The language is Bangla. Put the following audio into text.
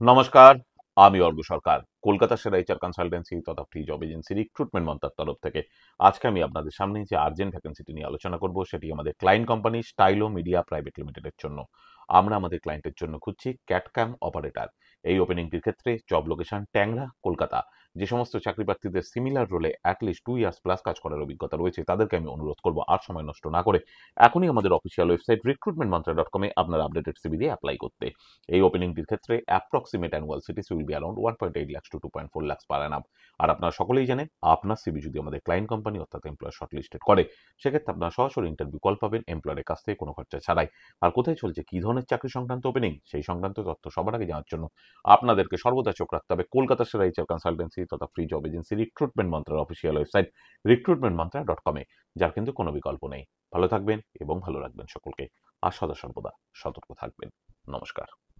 নমস্কার, আমি অর্ঘ্য সরকার। কলকাতার সেরা এইচআর কনসালটেন্সি তথা ফ্রি জব এজেন্সি রিক্রুটমেন্ট মন্ত্রার তরফ থেকে আজকে আমি আপনাদের সামনে যে আর্জেন্ট ভ্যাকেন্সিটি নিয়ে আলোচনা করব সেটি আমাদের client company Stylo media private লিমিটেডের জন্য। আমরা আমাদের ক্লায়েন্টের জন্য খুঁজছি ক্যাট-ক্যাম অপারেটর। এই ওপেনিংটির ক্ষেত্রে জব লোকেশন ট্যাংরা, কলকাতা। যে সমস্ত চাকরি প্রার্থীদের সিমিলার রোলে অ্যাটলিস্ট 2 ইয়ার্স প্লাস কাজ করার অভিজ্ঞতা রয়েছে তাদেরকে আমি অনুরোধ করব আর সময় নষ্ট না করে এখনই আমাদের অফিসিয়াল ওয়েবসাইট recruitmentmantra.com এ আপনার আপডেটেড সিভি দিয়ে এপ্লাই করতে। এই ওপেনিংটির ক্ষেত্রে approximate annual CTC will be around 1.8 lakh to 2.4 lakh per annum. আর আপনারা সকলেই জানেন আপনার সিভি যদি আমাদের ক্লায়েন্ট কোম্পানি অর্থাৎ এমপ্লয়ার শর্টলিস্টেড করে সেক্ষেত্রে আপনারা সরাসরি ইন্টারভিউ কল পাবেন এমপ্লয়ারের কাছ থেকে কোনো খরচা ছাড়াই। আর কোথায় চলছে কী ধরনের চাকরি সংক্রান্ত ওপেনিং সেই সংক্রান্ত তথ্য সবার আগে জানার জন্য আপনাদেরকে সর্বদা চোখ রাখতে হবে কলকাতার সেরা এইচআর কনসালটেন্সি তথা ফ্রি জব এজেন্সি রিক্রুটমেন্ট মন্ত্রার অফিসিয়াল ওয়েবসাইট recruitmentmantra.com এ, যার কিন্তু কোনো বিকল্প নেই। ভালো থাকবেন এবং ভালো রাখবেন সকলকে। আর সদা সর্বদা সতর্ক থাকবেন। নমস্কার।